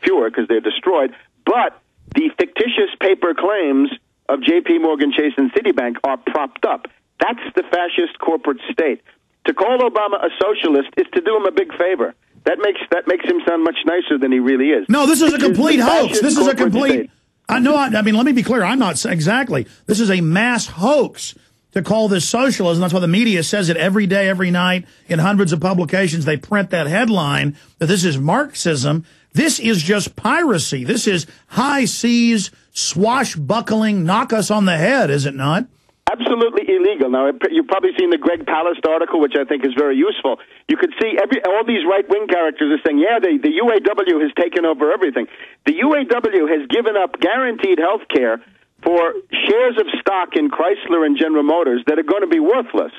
fewer because they're destroyed, but the fictitious paper claims of J.P. Morgan Chase and Citibank are propped up. That's the fascist corporate state. To call Obama a socialist is to do him a big favor. That makes him sound much nicer than he really is. No, this is a complete hoax. This is a complete... I mean, let me be clear. I'm not exactly. This is a mass hoax to call this socialism. That's why the media says it every day, every night. In hundreds of publications, they print that headline that this is Marxism. This is just piracy. This is high seas, swashbuckling, knock us on the head, is it not? Absolutely illegal. Now, you've probably seen the Greg Palast article, which I think is very useful. You could see all these right-wing characters are saying, yeah, the UAW has taken over everything. The UAW has given up guaranteed health care for shares of stock in Chrysler and General Motors that are going to be worthless.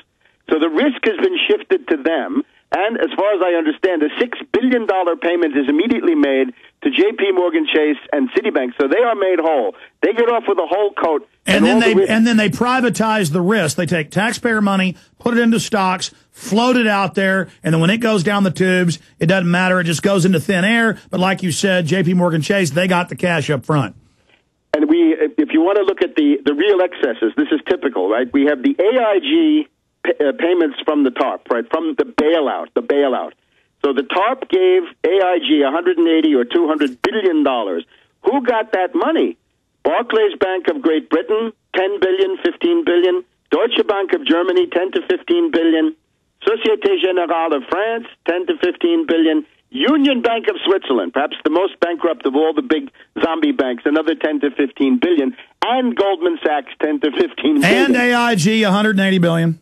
So the risk has been shifted to them. And as far as I understand, a $6 billion payment is immediately made to J.P. Morgan Chase and Citibank, so they are made whole. They get off with a whole coat. And then they privatize the risk. They take taxpayer money, put it into stocks, float it out there, and then when it goes down the tubes, it doesn't matter. It just goes into thin air. But like you said, J.P. Morgan Chase, they got the cash up front. And if you want to look at the real excesses, this is typical, right? We have the AIG payments from the TARP, right, from the bailout. So the TARP gave AIG $180 or $200 billion. Who got that money? Barclays Bank of Great Britain, $10 billion, $15 billion. Deutsche Bank of Germany, $10 to $15 billion. Société Générale of France, $10 to $15 billion. Union Bank of Switzerland, perhaps the most bankrupt of all the big zombie banks, another $10 to $15 billion. And Goldman Sachs, $10 to $15 billion. And AIG, $180 billion.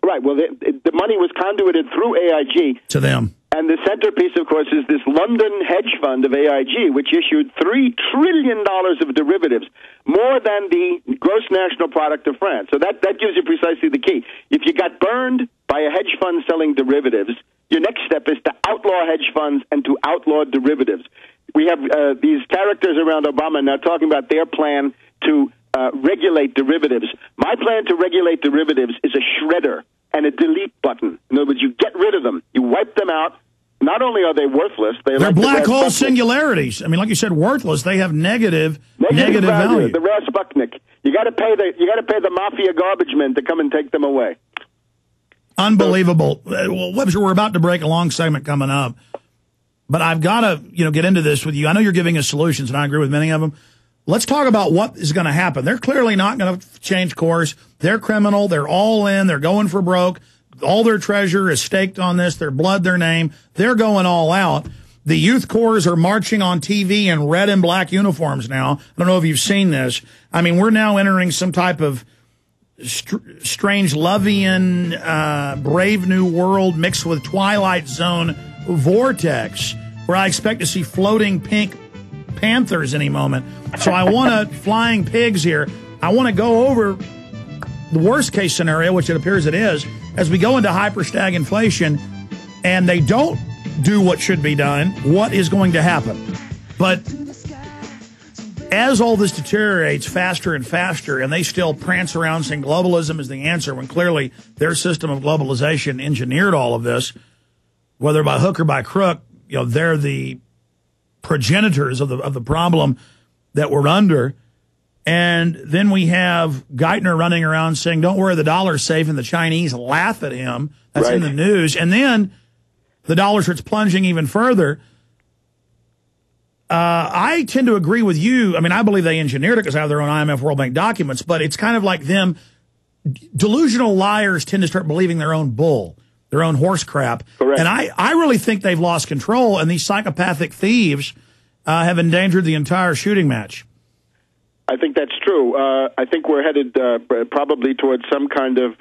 Right. Well, the money was conduited through AIG. To them. And the centerpiece, of course, is this London hedge fund of AIG, which issued $3 trillion of derivatives, more than the gross national product of France. So that gives you precisely the key. If you got burned by a hedge fund selling derivatives, your next step is to outlaw hedge funds and to outlaw derivatives. We have these characters around Obama now talking about their plan to regulate derivatives. My plan to regulate derivatives is a shredder and a delete button. In other words, you get rid of them. You wipe them out. Not only are they worthless, they're like black hole singularities. I mean, like you said, worthless. They have negative value. The Rasputnik. You got to pay the mafia garbage men to come and take them away. Unbelievable. Well, Webster, we're about to break a long segment coming up, but I've got to get into this with you. I know you're giving us solutions, and I agree with many of them. Let's talk about what is going to happen. They're clearly not going to change course. They're criminal. They're all in. They're going for broke. All their treasure is staked on this. Their blood, their name. They're going all out. The youth corps are marching on TV in red and black uniforms now. I don't know if you've seen this. I mean, we're now entering some type of strange Lovian, Brave New World mixed with Twilight Zone vortex where I expect to see floating pink panthers any moment. So I want flying pigs here. I want to go over the worst case scenario, which it appears it is, as we go into hyper-stagflation and they don't do what should be done, what is going to happen? But as all this deteriorates faster and faster, and they still prance around saying globalism is the answer, when clearly their system of globalization engineered all of this, whether by hook or by crook, they're the progenitors of the problem that we're under. And then we have Geithner running around saying, don't worry, the dollar's safe, and the Chinese laugh at him. That's right. In the news. And then the dollar starts plunging even further. I tend to agree with you. I mean, I believe they engineered it because they have their own IMF World Bank documents, but it's kind of like them. Delusional liars tend to start believing their own bull, their own horse crap. Correct. And I really think they've lost control, and these psychopathic thieves have endangered the entire shooting match. I think that's true. I think we're headed probably towards some kind of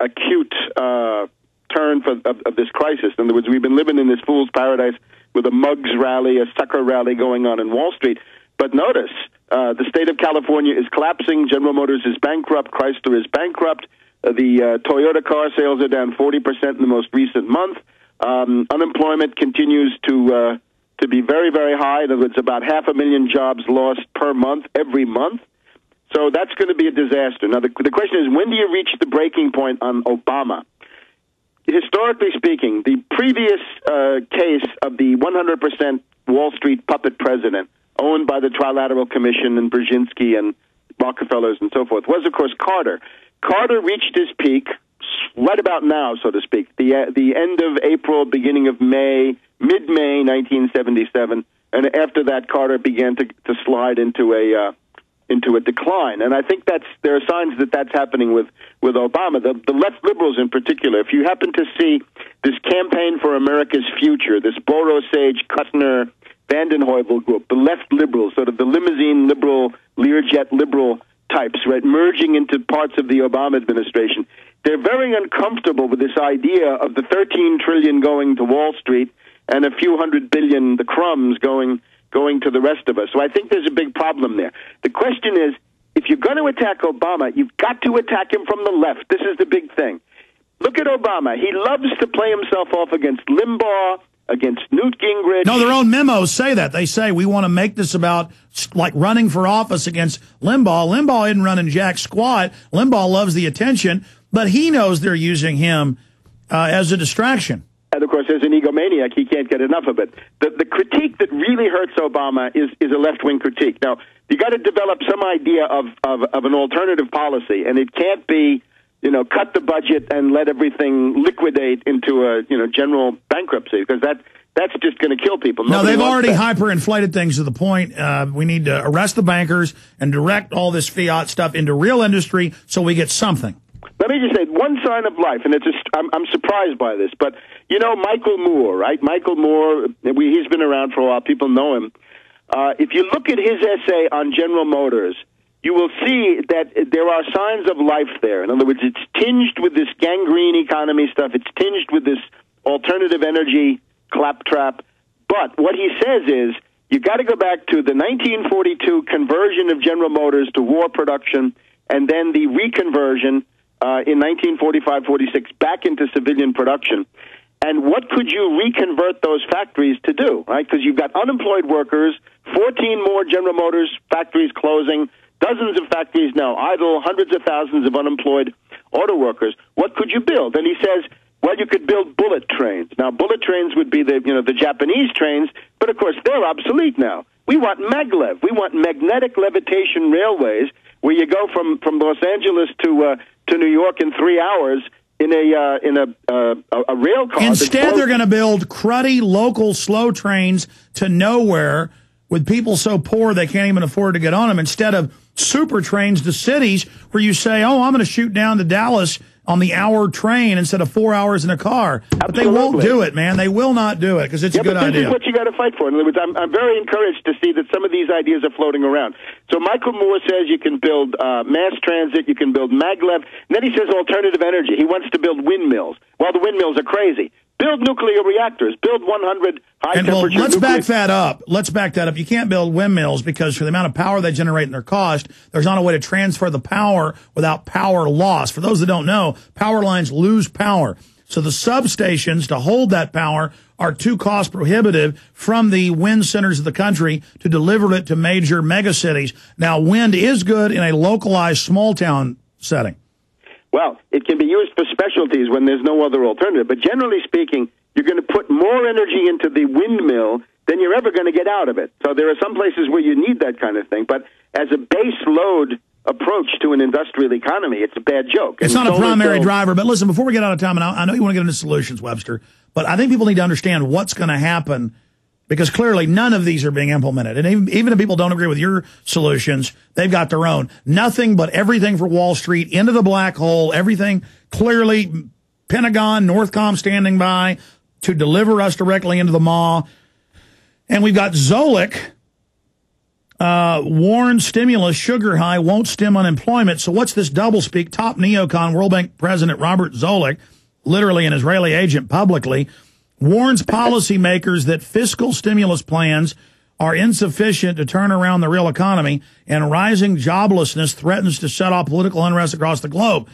acute turn of this crisis. In other words, we've been living in this fool's paradise with a mugs rally, a sucker rally going on in Wall Street. But notice, the state of California is collapsing. General Motors is bankrupt. Chrysler is bankrupt. The Toyota car sales are down 40% in the most recent month. Unemployment continues to be very, very high. In other words, about 500,000 jobs lost per month, every month. So that's going to be a disaster. Now, the question is, when do you reach the breaking point on Obama? Historically speaking, the previous case of the 100% Wall Street puppet president, owned by the Trilateral Commission and Brzezinski and Rockefellers and so forth, was, of course, Carter. Carter reached his peak right about now, so to speak, the end of April, beginning of May, mid-May 1977, and after that, Carter began to slide into a decline. And I think there are signs that that's happening with Obama. The left liberals in particular, if you happen to see this Campaign for America's Future, this Boros Sage, Kushner, Vanden Heuvel group, the left liberals, sort of the limousine liberal, Learjet liberal types, right, merging into parts of the Obama administration, they're very uncomfortable with this idea of the $13 trillion going to Wall Street and a few $100 billion, the crumbs, going to the rest of us. So I think there's a big problem there. The question is, if you're going to attack Obama, you've got to attack him from the left. This is the big thing. Look at Obama. He loves to play himself off against Limbaugh, against Newt Gingrich. No, their own memos say that. They say we want to make this about like running for office against Limbaugh. Limbaugh isn't running jack squat. Limbaugh loves the attention, but he knows they're using him as a distraction. And, of course, as an egomaniac, he can't get enough of it. The critique that really hurts Obama is a left-wing critique. Now, you got to develop some idea of an alternative policy, and it can't be, cut the budget and let everything liquidate into a, general bankruptcy, because that's just going to kill people. No, they've already hyperinflated things to the point we need to arrest the bankers and direct all this fiat stuff into real industry so we get something. Let me just say one sign of life, and I'm surprised by this, but Michael Moore, right? Michael Moore, he's been around for a while. People know him. If you look at his essay on General Motors, you will see that there are signs of life there. In other words, it's tinged with this gangrene economy stuff. It's tinged with this alternative energy claptrap. But what he says is you got to go back to the 1942 conversion of General Motors to war production, and then the reconversion in 1945-46 back into civilian production. And what could you reconvert those factories to do, right? Because you've got unemployed workers, 14 more General Motors factories closing, dozens of factories now idle, hundreds of thousands of unemployed auto workers. What could you build? And he says, well, you could build bullet trains. Now, bullet trains would be the Japanese trains, but of course they're obsolete now. We want maglev. We want magnetic levitation railways where you go from Los Angeles to New York in 3 hours in a rail car. Instead, they're going to build cruddy local slow trains to nowhere with people so poor they can't even afford to get on them, instead of super trains to cities where you say, oh, I'm going to shoot down to Dallas on the hour train instead of 4 hours in a car. Absolutely. But they won't do it, man. They will not do it because it's a good idea. This is what you got to fight for. In other words, I'm very encouraged to see that some of these ideas are floating around. So Michael Moore says you can build mass transit, you can build maglev, and then he says alternative energy. He wants to build windmills. Well, the windmills are crazy. Build nuclear reactors. Build 100 high-temperature let's back that up. Let's back that up. You can't build windmills because for the amount of power they generate and their cost, there's not a way to transfer the power without power loss. For those that don't know, power lines lose power. So the substations to hold that power are too cost prohibitive from the wind centers of the country to deliver it to major megacities. Now, wind is good in a localized small town setting. Well, it can be used for specialties when there's no other alternative. But generally speaking, you're going to put more energy into the windmill than you're ever going to get out of it. So there are some places where you need that kind of thing. But as a base load approach to an industrial economy, it's a bad joke. It's not a primary driver. But listen, before we get out of time, and I know you want to get into solutions, Webster, but I think people need to understand what's going to happen, because clearly none of these are being implemented. And even if people don't agree with your solutions, they've got their own. Nothing but everything for Wall Street, into the black hole, everything clearly Pentagon, Northcom standing by to deliver us directly into the maw. And we've got Zoellick warns stimulus sugar high won't stem unemployment. So what's this doublespeak? Top neocon World Bank President Robert Zoellick, literally an Israeli agent publicly, warns policymakers that fiscal stimulus plans are insufficient to turn around the real economy, and rising joblessness threatens to set off political unrest across the globe.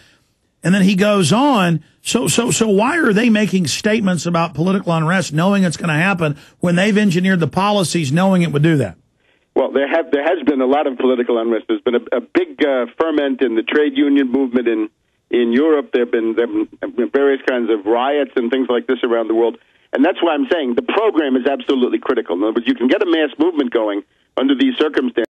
And then he goes on, so why are they making statements about political unrest knowing it's going to happen when they've engineered the policies knowing it would do that? Well, there has been a lot of political unrest. There's been a big ferment in the trade union movement in Europe. There have been various kinds of riots and things like this around the world. And that's why I'm saying the program is absolutely critical. In other words, you can get a mass movement going under these circumstances.